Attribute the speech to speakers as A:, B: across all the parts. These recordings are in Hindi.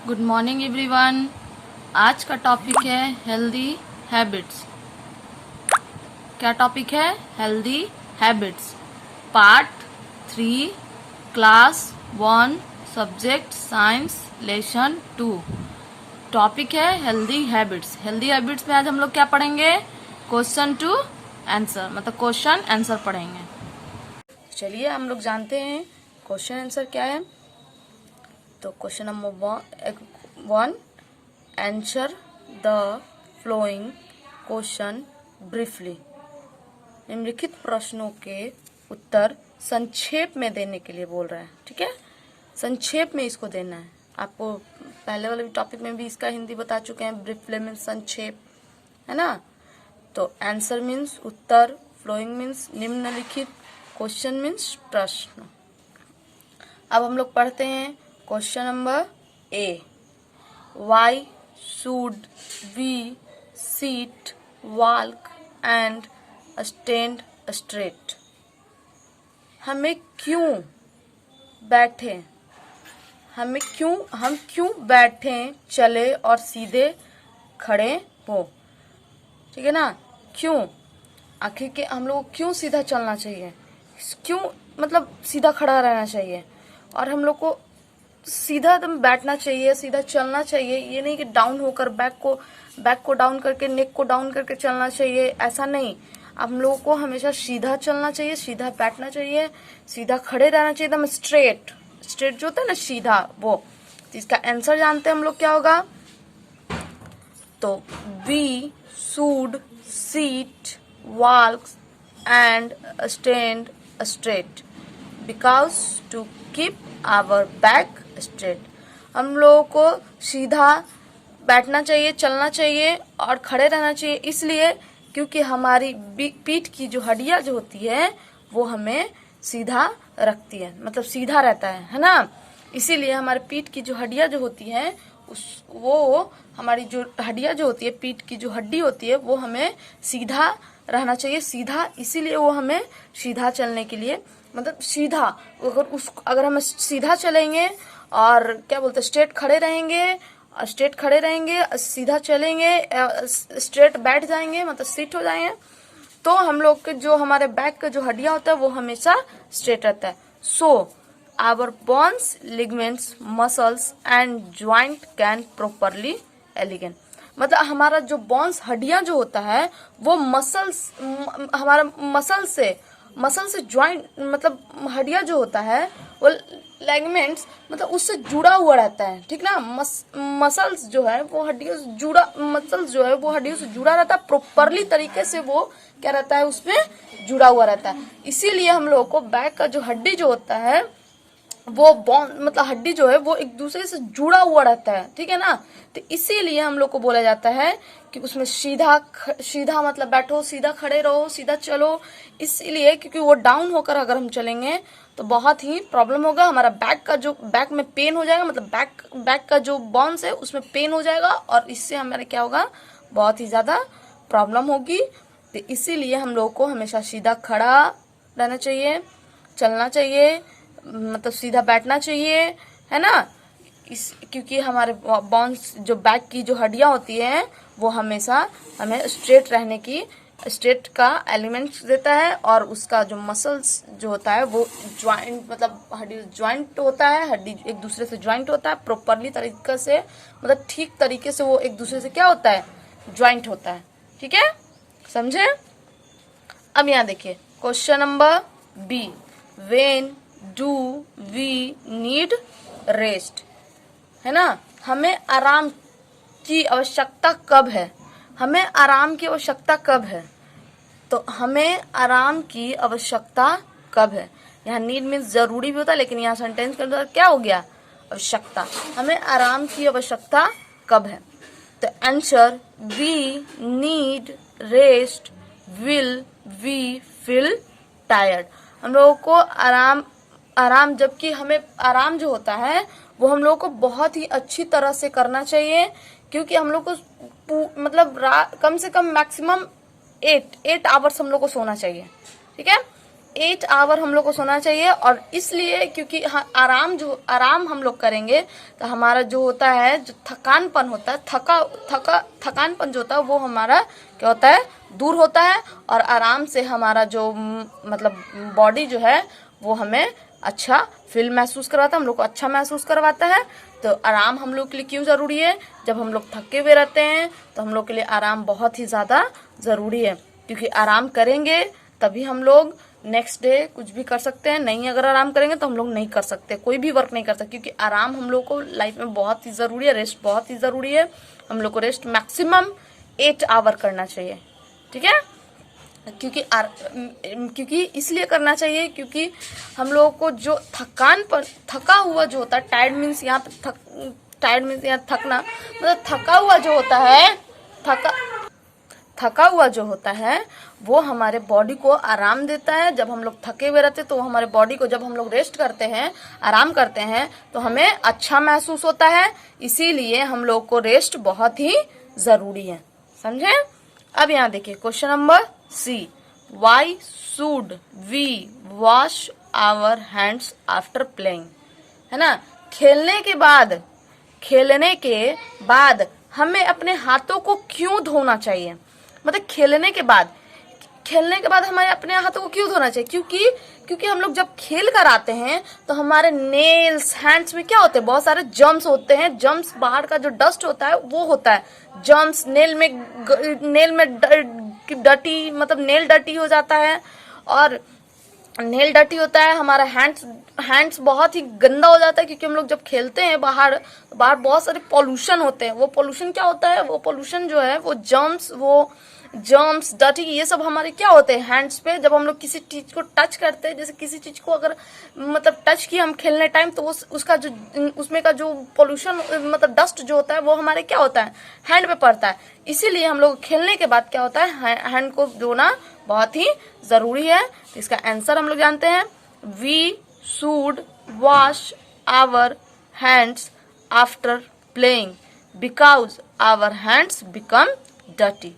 A: Good morning everyone. आज का टॉपिक है हेल्दी हैबिट्स। क्या टॉपिक है? Healthy habits, part 3, class 1, subject science, lesson 2। Topic है हेल्दी हैबिट्स। हेल्दी हैबिट्स में आज हम लोग क्या पढ़ेंगे? क्वेश्चन टू आंसर, मतलब क्वेश्चन आंसर पढ़ेंगे। चलिए हम लोग जानते हैं क्वेश्चन आंसर क्या है। तो question number 1, answer the flowing question briefly. निम्नलिखित प्रश्नों के उत्तर संक्षेप में देने के लिए बोल रहा है। ठीक है, संक्षेप में इसको देना है। आपको पहले वाले टॉपिक में भी इसका हिंदी बता चुके हैं। ब्रीफली मीन्स संक्षेप, है ना। तो आंसर मीन्स उत्तर, फ्लोइंग मीन्स निम्नलिखित, क्वेश्चन मीन्स प्रश्न। अब हम लोग पढ़ते हैं question number A. Why should we sit, walk and stand straight. हमें क्यों बैठे, हम क्यों बैठे, चले और सीधे खड़े हो। ठीक है ना। क्यों, आखिर के हम लोग को क्यों सीधा चलना चाहिए, क्यों मतलब सीधा खड़ा रहना चाहिए, और हम लोग को सीधा एकदम बैठना चाहिए, सीधा चलना चाहिए। ये नहीं कि डाउन होकर बैक को डाउन करके, नेक को डाउन करके चलना चाहिए, ऐसा नहीं। हम लोगों को हमेशा सीधा चलना चाहिए, सीधा बैठना चाहिए, सीधा खड़े रहना चाहिए, एकदम स्ट्रेट जो होता है ना सीधा, वो। तो इसका आंसर जानते हैं हम लोग क्या होगा। तो we should sit, walk and stand straight because to keep our back straight. हम लोगों को सीधा बैठना चाहिए, चलना चाहिए और खड़े रहना चाहिए, इसलिए क्योंकि हमारी पीठ की जो हड्डियां जो होती है वो हमें सीधा रखती है, मतलब सीधा रहता है ना। इसीलिए हमारे पीठ की जो हड्डियां जो होती हैं वो हमारी जो हड्डियां जो होती है, पीठ की जो हड्डी होती है वो हमें सीधा रहना चाहिए, सीधा। इसीलिए वो हमें सीधा चलने के लिए, मतलब सीधा, अगर हम सीधा चलेंगे और क्या बोलते हैं स्ट्रेट खड़े रहेंगे, सीधा चलेंगे, स्ट्रेट बैठ जाएंगे, मतलब सीट हो जाएंगे, तो हम लोग के जो हमारे बैक का जो हड्डियां होता है वो हमेशा स्ट्रेट रहता है। So our bones, ligaments, muscles and joint can properly elegant. मतलब हमारा जो बोन्स, हड्डियां जो होता है वो हमारा मसल से ज्वाइंट, मतलब हड्डियां जो होता है वो लेगमेंट्स, मतलब उससे जुड़ा हुआ रहता है। ठीक ना। मसल्स जो है वो हड्डियों से जुड़ा रहता है, प्रॉपरली तरीके से वो क्या रहता है, उसमें जुड़ा हुआ रहता है। इसीलिए हम लोगों को बैक का जो हड्डी जो होता है वो मतलब हड्डी जो है वो एक दूसरे से जुड़ा हुआ रहता है। ठीक है ना। तो इसीलिए हम लोग को बोला जाता है कि उसमें सीधा मतलब बैठो, सीधा खड़े रहो, सीधा चलो। इसीलिए क्योंकि वो डाउन होकर अगर हम चलेंगे तो बहुत ही प्रॉब्लम होगा। हमारा बैक में पेन हो जाएगा, मतलब बैक का जो बोन्स है उसमें पेन हो जाएगा, और इससे हमारे क्या होगा, बहुत ही ज्यादा प्रॉब्लम होगी। तो इसीलिए हम लोग को हमेशा सीधा खड़ा रहना चाहिए, चलना चाहिए, मतलब सीधा बैठना चाहिए, है ना। क्योंकि हमारे बोन्स, जो बैक की जो हड्डियां होती हैं वो हमेशा हमें स्ट्रेट का एलिमेंट देता है, और उसका जो मसल्स जो होता है वो ज्वाइंट, मतलब हड्डी ज्वाइंट होता है, हड्डी एक दूसरे से ज्वाइंट होता है प्रॉपरली तरीके से, मतलब ठीक तरीके से वो एक दूसरे से क्या होता है, ज्वाइंट होता है। ठीक है, समझे। अब यहाँ देखिए question number b. When do we need rest, है ना। हमें आराम की आवश्यकता कब है, हमें आराम की आवश्यकता कब है। तो हमें आराम की आवश्यकता कब है। यहाँ नीड मीन्स जरूरी भी होता है, लेकिन यहाँ सेंटेंस के अंदर क्या हो गया, आवश्यकता। हमें आराम की आवश्यकता कब है। तो answer, we need rest will we feel tired. हम लोगों को आराम जबकि हमें आराम जो होता है वो हम लोगों को बहुत ही अच्छी तरह से करना चाहिए, क्योंकि हम लोग को मतलब कम से कम मैक्सिमम 8 आवर्स हम लोग को सोना चाहिए। ठीक है, 8 आवर हम लोग को सोना चाहिए। और इसलिए क्योंकि आराम हम लोग करेंगे तो हमारा जो होता है, जो थकानपन होता है, थकानपन जो होता है वो हमारा क्या होता है, दूर होता है। और आराम से हमारा जो मतलब बॉडी जो है वो हमें अच्छा फील महसूस करवाता है, हम लोग को अच्छा महसूस करवाता है। तो आराम हम लोग के लिए क्यों ज़रूरी है? जब हम लोग थके हुए रहते हैं तो हम लोग के लिए आराम बहुत ही ज़्यादा ज़रूरी है, क्योंकि आराम करेंगे तभी हम लोग नेक्स्ट डे कुछ भी कर सकते हैं। नहीं अगर आराम करेंगे तो हम लोग नहीं कर सकते, कोई भी वर्क नहीं कर सकते, क्योंकि आराम हम लोग को लाइफ में बहुत ही ज़रूरी है, रेस्ट बहुत ही ज़रूरी है। हम लोग को रेस्ट मैक्सिमम 8 आवर करना चाहिए, ठीक है। क्योंकि इसलिए करना चाहिए क्योंकि हम लोगों को जो थका हुआ जो होता है, टायर्ड मीन्स यहाँ पे थकना, मतलब थका हुआ जो होता है, थका हुआ जो होता है वो हमारे बॉडी को आराम देता है। जब हम लोग थके हुए रहते हैं तो हमारे बॉडी को, जब हम लोग रेस्ट करते हैं, आराम करते हैं, तो हमें अच्छा महसूस होता है। इसीलिए हम लोग को रेस्ट बहुत ही ज़रूरी है, समझे। अब यहाँ देखिए question number c, why should we wash our hands after playing, है ना। खेलने के बाद हमें अपने हाथों को क्यों धोना चाहिए? मतलब खेलने के बाद हमारे अपने हाथों को क्यों धोना चाहिए? क्योंकि हम लोग जब खेल कर आते हैं तो हमारे नेल्स, हैंड्स में क्या होते हैं, बहुत सारे जर्म्स होते हैं। जर्म्स, बाहर का जो डस्ट होता है वो होता है जर्म्स। नेल में डर्टी, मतलब नेल डर्टी हो जाता है, और नेल डर्टी होता है। हमारा हैंड्स बहुत ही गंदा हो जाता है, क्योंकि हम लोग जब खेलते हैं बाहर बहुत सारे पॉल्यूशन होते हैं। वो पॉल्यूशन क्या होता है? वो पॉल्यूशन जो है वो जर्म्स डर्टी, ये सब हमारे क्या होते हैं हैंड्स पे। जब हम लोग किसी चीज को टच करते हैं, जैसे किसी चीज को अगर मतलब टच किया हम खेलने टाइम, तो उसमें का जो पॉल्यूशन, मतलब डस्ट जो होता है वो हमारे क्या होता है, हैंड पे पड़ता है। इसीलिए हम लोग खेलने के बाद क्या होता है, हैंड को धोना बहुत ही जरूरी है। इसका आंसर हम लोग जानते हैं, we should wash our hands after playing because our hands become dirty.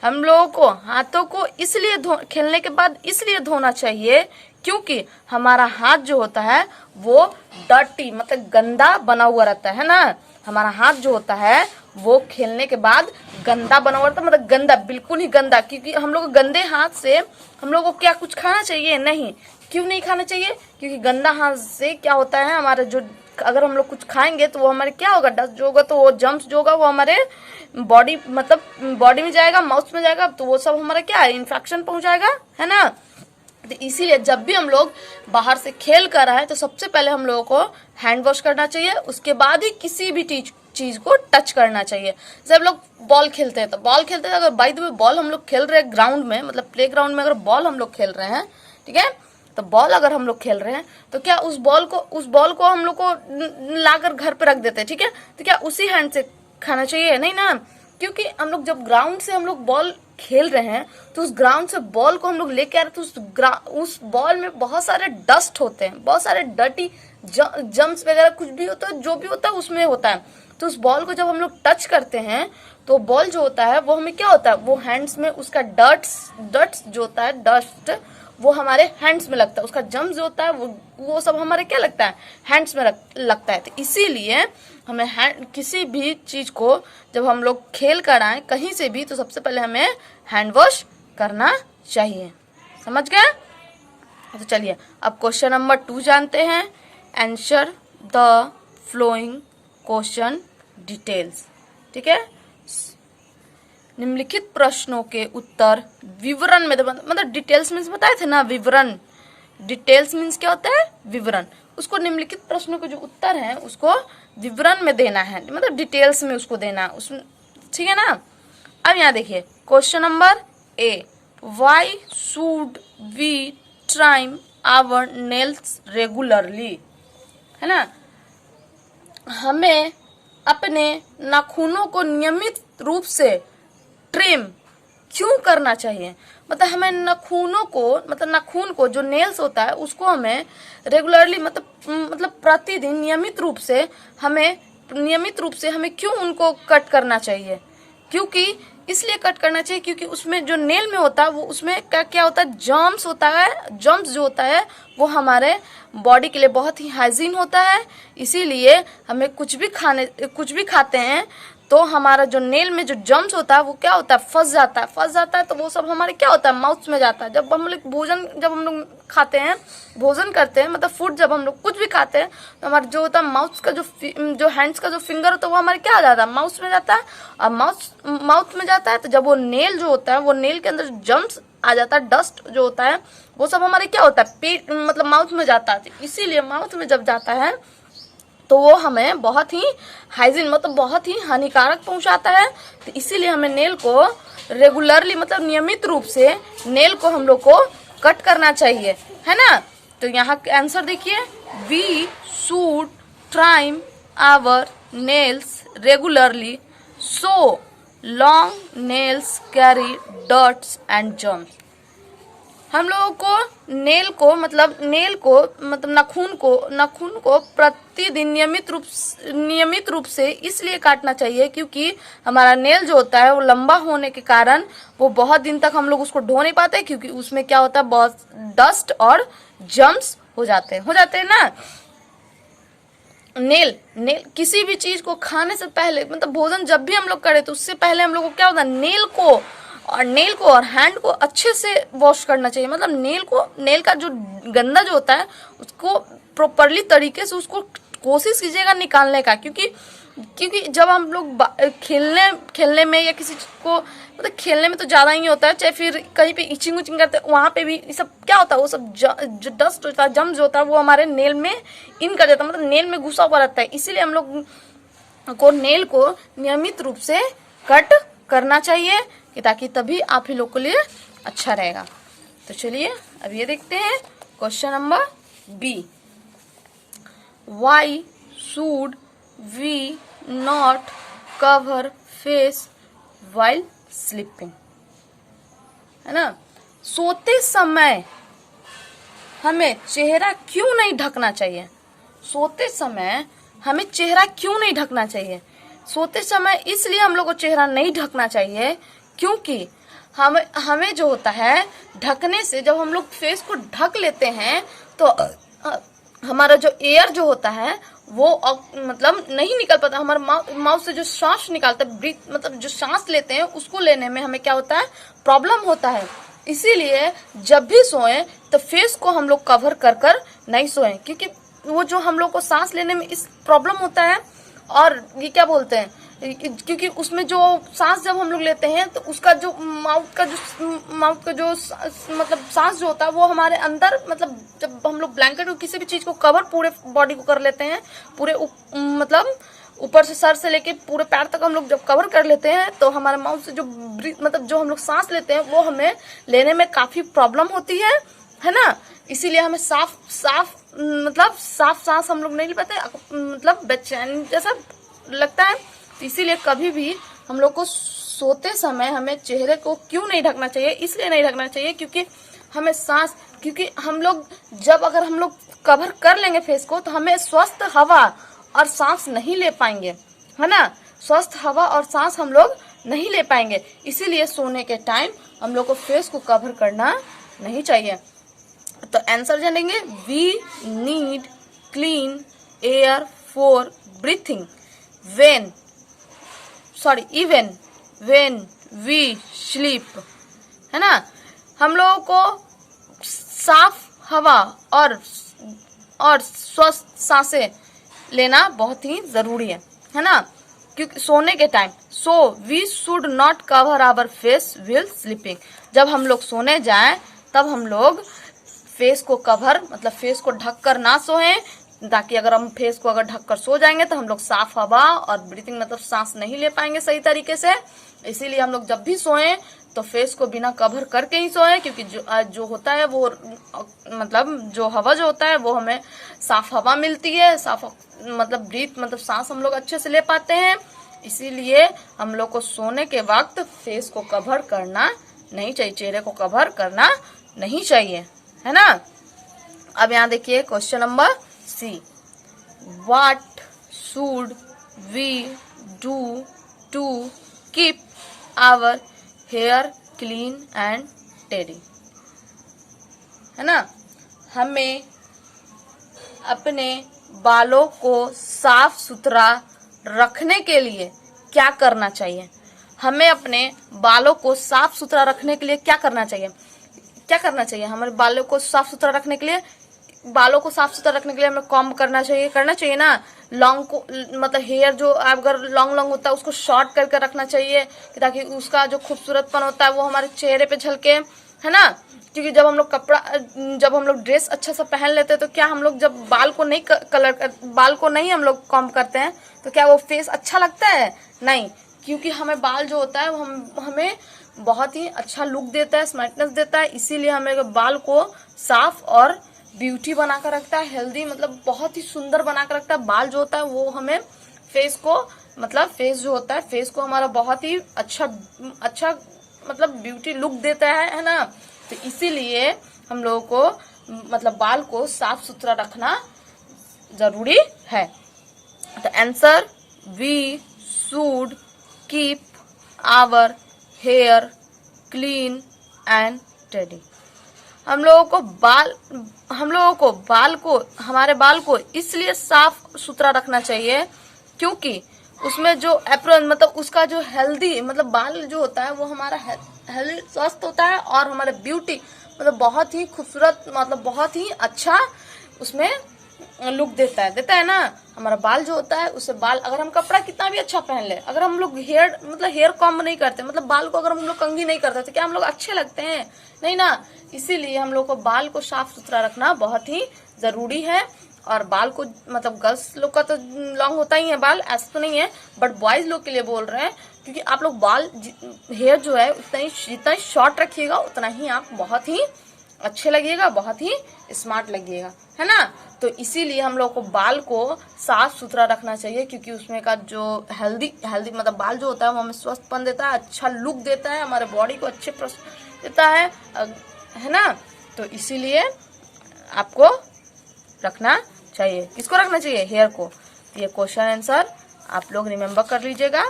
A: हम लोगों को हाथों को इसलिए खेलने के बाद इसलिए धोना चाहिए क्योंकि हमारा हाथ जो होता है वो डर्टी, मतलब गंदा बना हुआ रहता है ना। हमारा हाथ जो होता है वो खेलने के बाद गंदा बना हुआ रहता है, मतलब गंदा, बिल्कुल ही गंदा। क्योंकि हम लोग गंदे हाथ से हम लोग को क्या कुछ खाना चाहिए? नहीं। क्यों नहीं खाना चाहिए? क्योंकि गंदा हाथ से क्या होता है, हमारे जो, अगर हम लोग कुछ खाएंगे तो वो हमारे क्या होगा, डस्ट जो होगा, तो वो जम्स जो होगा वो हमारे बॉडी, मतलब बॉडी में जाएगा, माउथ में जाएगा, तो वो सब हमारा क्या है, इन्फेक्शन पहुंचाएगा, है ना। तो इसीलिए जब भी हम लोग बाहर से खेल कर आए तो सबसे पहले हम लोगों को हैंड वॉश करना चाहिए, उसके बाद ही किसी भी चीज को टच करना चाहिए। जब लोग बॉल खेलते हैं, अगर बाय द वे बॉल हम लोग खेल रहे हैं ग्राउंड में, मतलब प्ले ग्राउंड में अगर बॉल हम लोग खेल रहे हैं, ठीक है, तो बॉल अगर हम लोग खेल रहे हैं तो क्या उस बॉल को हम लोग को लाकर घर पे रख देते हैं, ठीक है, तो क्या उसी हैंड से खाना चाहिए? नहीं ना। क्योंकि हम लोग जब ग्राउंड से हम लोग बॉल खेल रहे हैं तो उस ग्राउंड से बॉल को हम लोग लेके आ रहे हैं, तो उस बॉल में बहुत सारे डस्ट होते हैं, बहुत सारे डर्टी जम्स वगैरह, कुछ भी होता है, जो भी होता है उसमें होता है। तो उस बॉल को जब हम लोग टच करते हैं तो बॉल जो होता है वो हमें क्या होता है, वो हैंड्स में उसका डस्ट जो होता है, डस्ट वो हमारे हैंड्स में लगता है, उसका जम्स जो होता है वो सब हमारे क्या लगता है, हैंड्स में लगता है। तो इसीलिए हमें किसी भी चीज को जब हम लोग खेल कर आए कहीं से भी, तो सबसे पहले हमें हैंड वॉश करना चाहिए। समझ गए? तो चलिए अब क्वेश्चन नंबर 2 जानते हैं। Answer the flowing question details, ठीक है। निम्नलिखित प्रश्नों के उत्तर विवरण में, मतलब डिटेल्स मीन्स बताए थे ना, विवरण। डिटेल्स मीन्स क्या होता है, विवरण। उसको निम्नलिखित प्रश्नों के जो उत्तर हैं उसको विवरण में देना है, मतलब डिटेल्स में उसको देना, उसमें, ठीक है ना। अब यहाँ देखिए question number A, why should we trim our nails regularly, है ना। हमें अपने नाखूनों को नियमित रूप से ट्रिम क्यों करना चाहिए? मतलब हमें नाखून को जो नेल्स होता है उसको हमें रेगुलरली, मतलब प्रतिदिन नियमित रूप से हमें क्यों उनको कट करना चाहिए? क्योंकि इसलिए कट करना चाहिए क्योंकि उसमें जो नेल में होता है वो उसमें क्या होता है, जर्म्स होता है। जर्म्स जो होता है वो हमारे बॉडी के लिए बहुत ही हाइजीन होता है। इसीलिए हमें कुछ भी खाते हैं तो हमारा जो नेल में जो जर्म्स होता है वो क्या होता है, फंस जाता है। तो वो सब हमारे क्या होता है, माउथ में जाता है। जब हम लोग खाते हैं, भोजन करते हैं, मतलब फूड, जब हम लोग कुछ भी खाते हैं तो हमारा जो होता है माउथ का जो हैंड्स का जो फिंगर होता है वो हमारे क्या आ जाता है, माउथ में जाता है। और माउथ में जाता है तो जब वो नेल जो होता है, वो नेल के अंदर जर्म्स आ जाता है, डस्ट जो होता है वो सब हमारे क्या होता है, पेट मतलब माउथ में जाता है। इसीलिए माउथ में जब जाता है तो वो हमें बहुत ही हाइजीन मतलब बहुत ही हानिकारक पहुंचाता है। तो इसीलिए हमें नेल को रेगुलरली मतलब नियमित रूप से नेल को हम लोग को कट करना चाहिए, है ना। तो यहाँ आंसर देखिए, we should trim our nails regularly so long nails carry dirts and germs. हम लोगों को नेल को मतलब नाखून को प्रतिदिन नियमित रूप से इसलिए काटना चाहिए क्योंकि हमारा नेल जो होता है वो लंबा होने के कारण वो बहुत दिन तक हम लोग उसको धो नहीं पाते, क्योंकि उसमें क्या होता है, बहुत डस्ट और जर्म्स हो जाते हैं ना। नेल किसी भी चीज को खाने से पहले मतलब भोजन जब भी हम लोग करें तो उससे पहले हम लोग को क्या होता है, नेल को और हैंड को अच्छे से वॉश करना चाहिए। मतलब नेल का जो गंदा जो होता है उसको प्रॉपरली तरीके से उसको कोशिश कीजिएगा निकालने का, क्योंकि जब हम लोग खेलने में या किसी चीज को मतलब खेलने में तो ज्यादा ही होता है, चाहे फिर कहीं पे इचिंग करते हैं वहां पे भी ये सब क्या होता है, वो सब जो डस्ट होता है, जम्स होता है, वो हमारे नेल में इन कर देता है, मतलब नेल में घुसा हुआ रहता है। इसीलिए हम लोग को नेल को नियमित रूप से कट करना चाहिए कि ताकि तभी आप ही लोग के लिए अच्छा रहेगा। तो चलिए अब ये देखते हैं question number b, why should we not cover face while sleeping, है ना। सोते समय हमें चेहरा क्यों नहीं ढकना चाहिए, सोते समय हमें चेहरा क्यों नहीं ढकना चाहिए। सोते समय इसलिए हम लोग को चेहरा नहीं ढकना चाहिए क्योंकि हमें जो होता है ढकने से, जब हम लोग फेस को ढक लेते हैं तो हमारा जो एयर जो होता है वो मतलब नहीं निकल पाता। हमारे माउथ से जो सांस निकालता है, ब्रीथ मतलब जो सांस लेते हैं उसको लेने में हमें क्या होता है, प्रॉब्लम होता है। इसीलिए जब भी सोएं तो फेस को हम लोग कवर कर नहीं सोएं, क्योंकि वो जो हम लोग को सांस लेने में इस प्रॉब्लम होता है। और ये क्या बोलते हैं, क्योंकि उसमें जो सांस जब हम लोग लेते हैं तो उसका जो माउथ का जो मतलब सांस जो होता है वो हमारे अंदर, मतलब जब हम लोग ब्लैंकेट और किसी भी चीज को कवर पूरे बॉडी को कर लेते हैं, पूरे मतलब ऊपर से सर से लेके पूरे पैर तक हम लोग जब कवर कर लेते हैं तो हमारे माउथ से जो मतलब जो हम लोग सांस लेते हैं वो हमें लेने में काफी प्रॉब्लम होती है ना। इसीलिए हमें साफ सांस हम लोग नहीं ले पाते, मतलब बेचैन जैसा लगता है। तो इसीलिए कभी भी हम लोग को सोते समय हमें चेहरे को क्यों नहीं ढकना चाहिए, इसलिए नहीं ढकना चाहिए क्योंकि हम लोग अगर हम लोग कवर कर लेंगे फेस को तो हमें स्वस्थ हवा और सांस नहीं ले पाएंगे, है ना। स्वस्थ हवा और सांस हम लोग नहीं ले पाएंगे, इसीलिए सोने के टाइम हम लोग को फेस को कवर करना नहीं चाहिए। तो आंसर जानेंगे, we need clean air for breathing even when we sleep, है ना। हम लोगों को साफ हवा और स्वस्थ सांसें लेना बहुत ही जरूरी है ना, क्योंकि सोने के time we should not cover our face while sleeping. जब हम लोग सोने जाएं तब हम लोग फेस को कवर मतलब फेस को ढक कर ना सोएं, ताकि अगर हम फेस को ढक कर सो जाएंगे तो हम लोग साफ हवा और ब्रीथिंग मतलब सांस नहीं ले पाएंगे सही तरीके से। इसीलिए हम लोग जब भी सोएं तो फेस को बिना कवर करके ही सोएं, क्योंकि जो होता है वो मतलब जो हवा जो होता है वो हमें साफ हवा मिलती है, साफ मतलब ब्रीथ मतलब सांस हम लोग अच्छे से ले पाते हैं। इसीलिए हम लोग को सोने के वक्त फेस को कवर करना नहीं चाहिए, चेहरे को कवर करना नहीं चाहिए, है ना। अब यहाँ देखिए question number c, what should we do to keep our hair clean and tidy, है ना। हमें अपने बालों को साफ सुथरा रखने के लिए क्या करना चाहिए? हमें अपने बालों को साफ सुथरा रखने के लिए क्या करना चाहिए? क्या करना चाहिए? हमारे बालों को साफ सुथरा रखने के लिए, बालों को साफ सुथरा रखने के लिए हमें कॉम्ब करना चाहिए ना। लॉन्ग को मतलब हेयर जो अगर लॉन्ग होता है उसको शॉर्ट करके रखना चाहिए, ताकि उसका जो खूबसूरतपन होता है वो हमारे चेहरे पे झलके, है ना। क्योंकि जब हम लोग ड्रेस अच्छा सा पहन लेते हैं तो क्या हम लोग जब बाल को नहीं हम लोग कॉम्ब करते हैं तो क्या वो फेस अच्छा लगता है? नहीं, क्योंकि हमें बाल जो होता है वो हमें बहुत ही अच्छा लुक देता है, स्मार्टनेस देता है। इसीलिए हमें बाल को साफ और ब्यूटी बनाकर रखता है, हेल्दी मतलब बहुत ही सुंदर बनाकर रखता है। बाल जो होता है वो हमें फेस जो होता है फेस को हमारा बहुत ही अच्छा मतलब ब्यूटी लुक देता है ना। तो इसीलिए हम लोगों को मतलब बाल को साफ सुथरा रखना जरूरी है। तो answer, we should keep our hair clean and tidy. हमारे बाल को इसलिए साफ सुथरा रखना चाहिए क्योंकि उसमें जो एप्रोन मतलब उसका जो हेल्दी मतलब बाल जो होता है वो हमारा हेल्दी स्वस्थ होता है और हमारे ब्यूटी मतलब बहुत ही खूबसूरत मतलब बहुत ही अच्छा उसमें लुक देता है ना। हमारा बाल जो होता है उससे बाल अगर हम कपड़ा कितना भी अच्छा पहन ले, अगर हम लोग हेयर कॉम्ब नहीं करते मतलब बाल को अगर हम लोग कंघी नहीं करते तो क्या हम लोग अच्छे लगते हैं? नहीं ना। इसीलिए हम लोग को बाल को साफ सुथरा रखना बहुत ही जरूरी है। और बाल को मतलब गर्ल्स लोग का तो लॉन्ग होता ही है बाल, ऐसा तो नहीं है, बट बॉयज लोग के लिए बोल रहे हैं क्योंकि आप लोग हेयर जो है जितना ही शॉर्ट रखिएगा उतना ही आप बहुत ही अच्छे लगिएगा, बहुत ही स्मार्ट लगिएगा, है ना। तो इसीलिए हम लोग को बाल को साफ सुथरा रखना चाहिए क्योंकि उसमें का जो हेल्दी मतलब बाल जो होता है वो हमें स्वस्थपन देता है, अच्छा लुक देता है, हमारे बॉडी को अच्छे देता है ना। तो इसीलिए आपको रखना चाहिए। किसको रखना चाहिए? हेयर को। तो ये क्वेश्चन आंसर आप लोग रिमेम्बर कर लीजिएगा,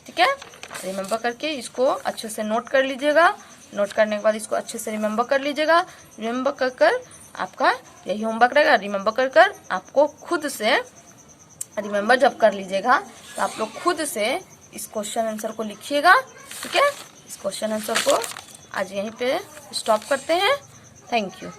A: ठीक है। रिमेम्बर करके इसको अच्छे से नोट कर लीजिएगा। नोट करने के बाद इसको अच्छे से रिमेम्बर कर लीजिएगा। रिमेम्बर कर आपका यही होमवर्क रहेगा। रिमेम्बर कर आपको खुद से रिमेम्बर जब कर लीजिएगा तो आप लोग खुद से इस क्वेश्चन आंसर को लिखिएगा, ठीक है। इस क्वेश्चन आंसर को आज यहीं पे स्टॉप करते हैं। Thank you.